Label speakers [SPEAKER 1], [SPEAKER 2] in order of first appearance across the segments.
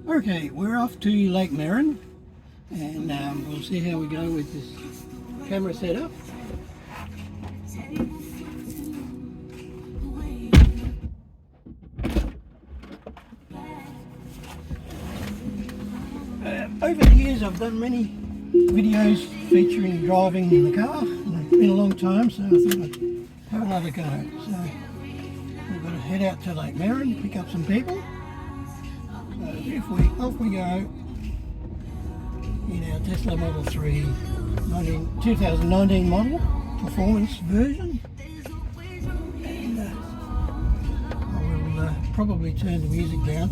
[SPEAKER 1] Okay, we're off to Lake Meran, and we'll see how we go with this camera setup. Over the years I've done many videos featuring driving in the car, and it's been a long time, so I thought I'd have another go. So we've got to head out to Lake Meran, pick up some people. So off we go in our Tesla Model 3 2019 model performance version, and I will probably turn the music down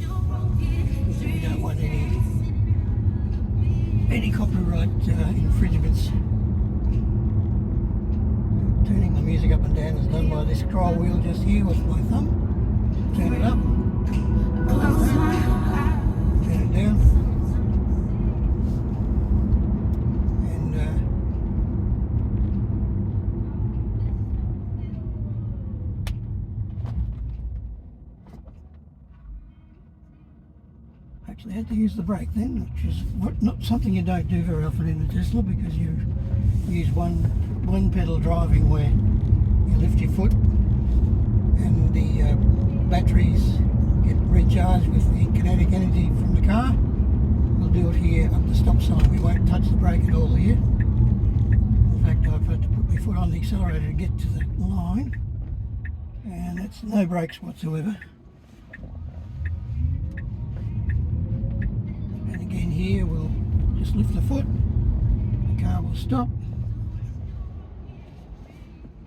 [SPEAKER 1] because we don't want any copyright infringements. Turning the music up and down is done by this scroll wheel just here with my thumb. Turn it up, turn it down, and actually had to use the brake then, which is not something you don't do very often in the Tesla, because you use one pedal driving where you lift your foot and the batteries get recharged with the kinetic energy from the car. We'll do it here up the stop sign. We won't touch the brake at all here. In fact, I've had to put my foot on the accelerator to get to the line, and that's no brakes whatsoever. And again here we'll just lift the foot, the car will stop.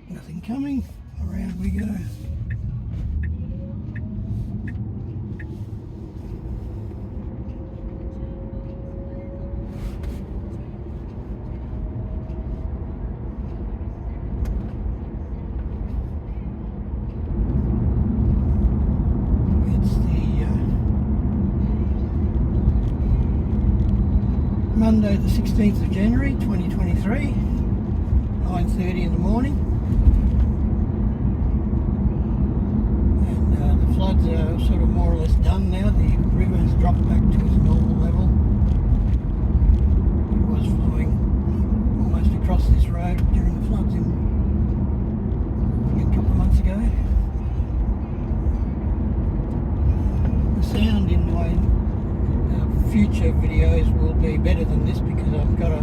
[SPEAKER 1] Nothing coming, around we go. It's the Monday the 16th of January 2023, 9:30 in the morning. Floods are sort of more or less done now. The river has dropped back to its normal level. It was flowing almost across this road during the floods a couple of months ago. The sound in my future videos will be better than this because I've got a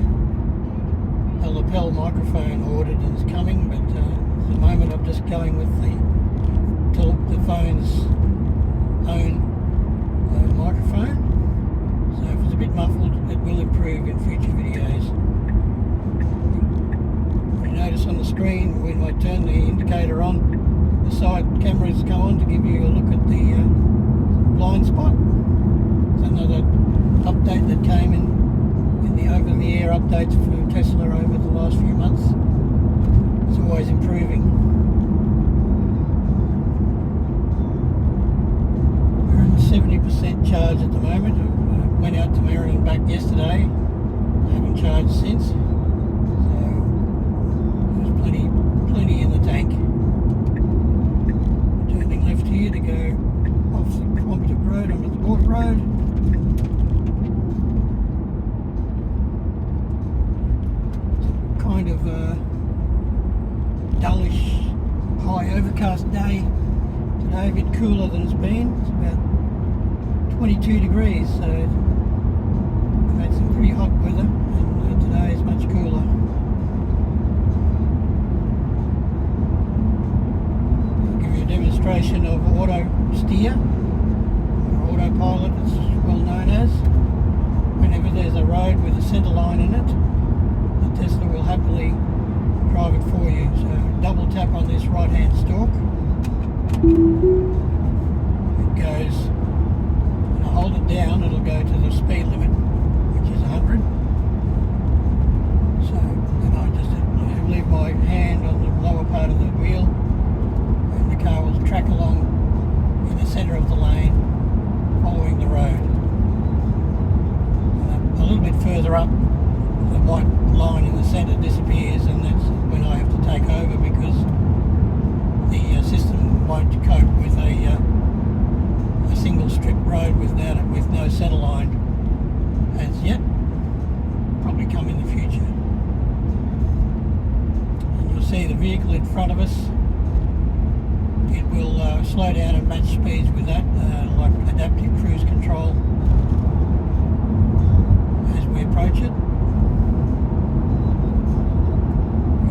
[SPEAKER 1] lapel microphone ordered and it's coming, but at the moment I'm just going with the phone's own microphone, so if it's a bit muffled it will improve in future videos. You notice on the screen when I turn the indicator on, the side cameras come on to give you a look at the blind spot. It's another update that came in the over-the-air updates for Tesla over the last few months. It's always improving. 70% charge at the moment. I went out to Meran and back yesterday. I haven't charged since. So there's plenty in the tank. Turning left here to go off the Autopilot road onto the Port Road. Kind of a dullish, high overcast day today, a bit cooler than it's been. It's about 22 degrees, so we've had some pretty hot weather, and today is much cooler. I'll give you a demonstration of auto steer, or Autopilot it's well known as. Whenever there's a road with a centre line in it, the Tesla will happily drive it for you. So double tap on this right hand stalk, it goes. Hold it down, it'll go to the speed limit, which is 100. So then I just leave my hand on the lower part of the wheel, and the car will track along in the centre of the lane, following the road. And a little bit further up, the white line in the centre disappears, and that's when I have to take over because the system won't cope with a single strip road with no centre line. slow down and match speeds with that, like adaptive cruise control as we approach it.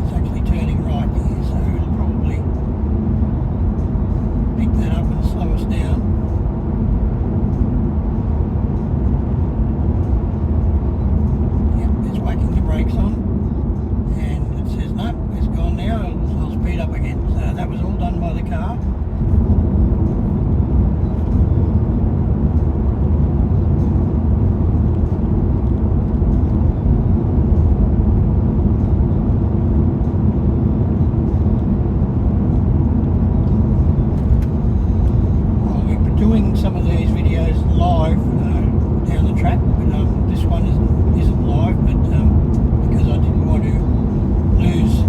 [SPEAKER 1] It's actually turning right here, so it'll probably pick that up and slow us down. Yep, it's whacking the brakes on, and it says no, it's gone now, so I'll speed up again. So that was all done by the car. Doing some of these videos live down the track, but this one isn't live, but because I didn't want to lose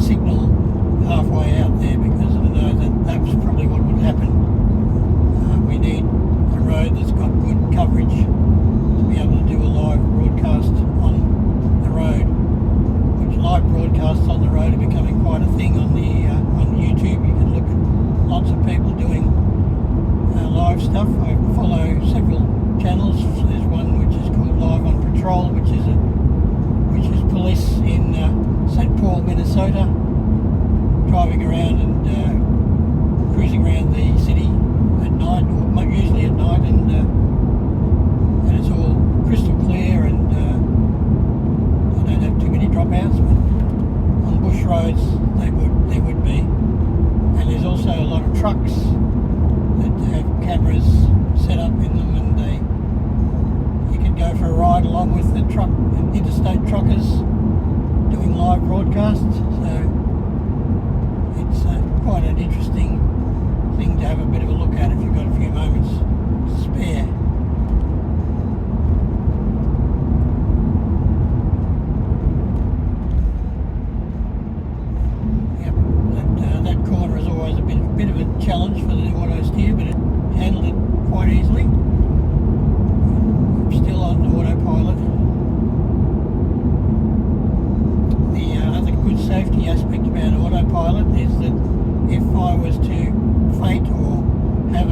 [SPEAKER 1] signal halfway out there, because I know that was probably what would happen. We need a road that's got good coverage to be able to do a live broadcast on the road, which live broadcasts on the road are becoming quite a thing on YouTube. You can look at lots of people doing live stuff. I follow several channels. There's one which is called Live on Patrol, which is police in St. Paul, Minnesota, driving around and cruising around the city at night, or usually at night, and it's all crystal clear, and they don't have too many dropouts. But on bush roads, there would be, and there's also a lot of trucks that have cameras set up in them, and you can go for a ride along with the interstate truckers doing live broadcasts. So it's quite an interesting thing to have a bit of a look at if you've got a few moments to spare. That corner is always a bit of a challenge for the auto steer, but it handled it quite easily. I'm still on autopilot. The other good safety aspect about autopilot is that if I was to faint or have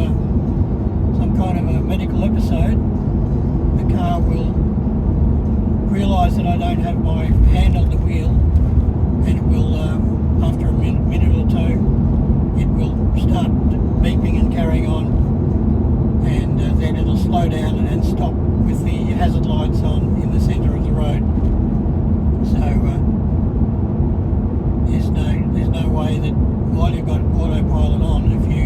[SPEAKER 1] some kind of a medical episode, the car will realise that I don't have my hand on the wheel, and it will, after a minute or two, it will start beeping and carrying on, and then it'll slow down and stop with the hazard lights on in the centre of the road. So there's no way that while you've got autopilot on, if you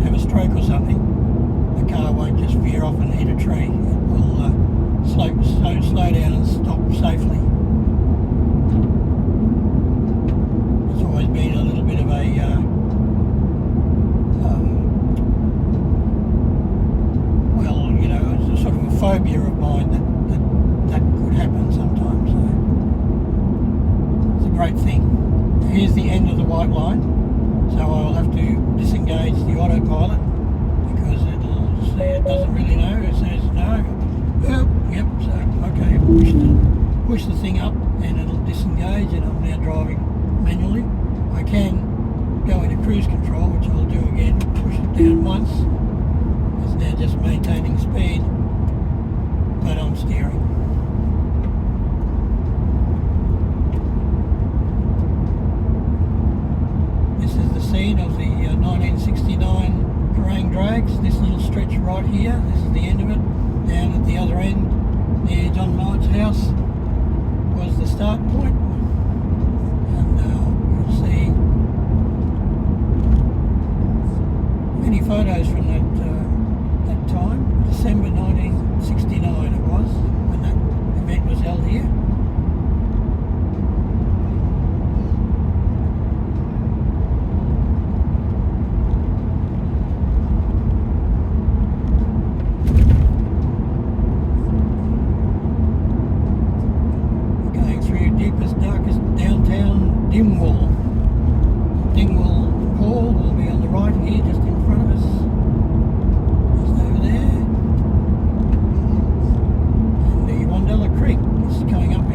[SPEAKER 1] have a stroke or something, the car won't just veer off and hit a tree. It will slow down and stop safely. It's always been a little bit of a it's a sort of a phobia of mine that could happen sometimes. So it's a great thing. Here's the end of the white line, so I'll have to disengage the autopilot because it'll say it doesn't really know. It says no. Yep. So okay, push the thing up, and it'll disengage, and I'm now driving manually. I can go into cruise control, which I'll do again. Push it down once. It's now just maintaining speed, but I'm steering. This is the scene of the 1969 Kerang drags. This little stretch right here, this is the end of it. Down at the other end, near John Mart's house, was the start point. And you'll see many photos from that time. December 1969 it was, when that event was held here. Darkest downtown Dingwall. Dingwall Hall will be on the right here, just in front of us. Just over there. And the $1 Creek is coming up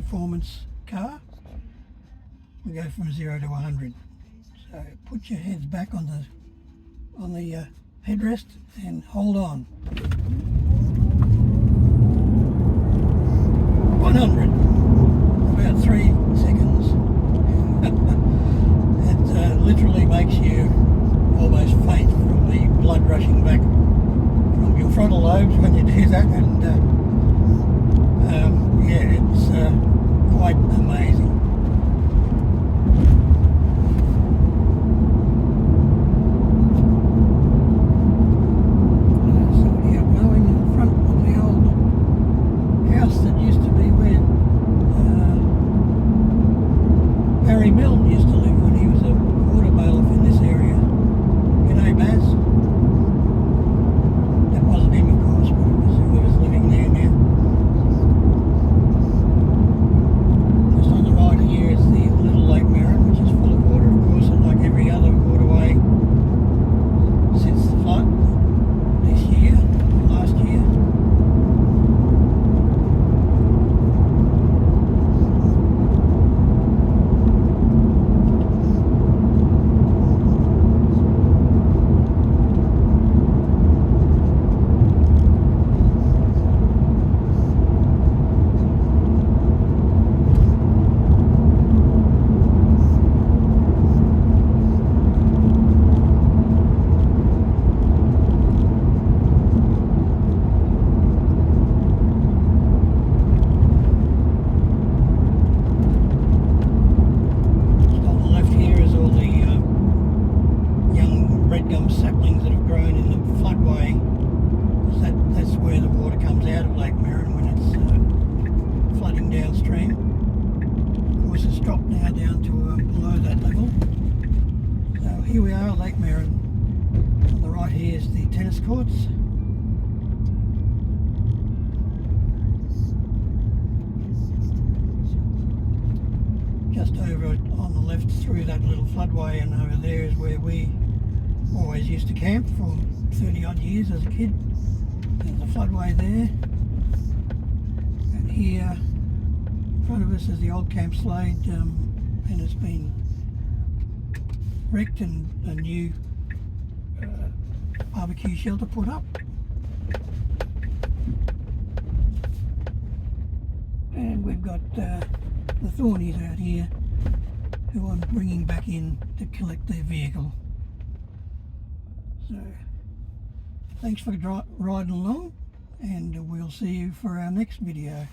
[SPEAKER 1] performance car. We go from 0 to 100. So put your heads back on the headrest and hold on. 100. About 3 seconds. It literally makes you almost faint from the blood rushing back from your frontal lobes when you do that, and yeah, it's quite amazing. So we are blowing in front of the old house that used to be where Barry Mill used to live when he was a water bailiff in this area. You know Baz? That wasn't him, of course, but it was whoever's living there now. Just on the right here is the little Lake Meran, which is full of water, of course, and like every other waterway since the flood this year, last year. Saplings that have grown in the floodway, because that's where the water comes out of Lake Meran when it's flooding downstream. Of course, it's dropped now down to below that level. So here we are, Lake Meran. On the right here is the tennis courts. Just over on the left through that little floodway, and over there is where we always used to camp for 30 odd years as a kid. There's the floodway there, and here in front of us is the old Camp Slade, and it's been wrecked and a new barbecue shelter put up. And we've got the Thornies out here who I'm bringing back in to collect their vehicle. So, thanks for riding along, and we'll see you for our next video.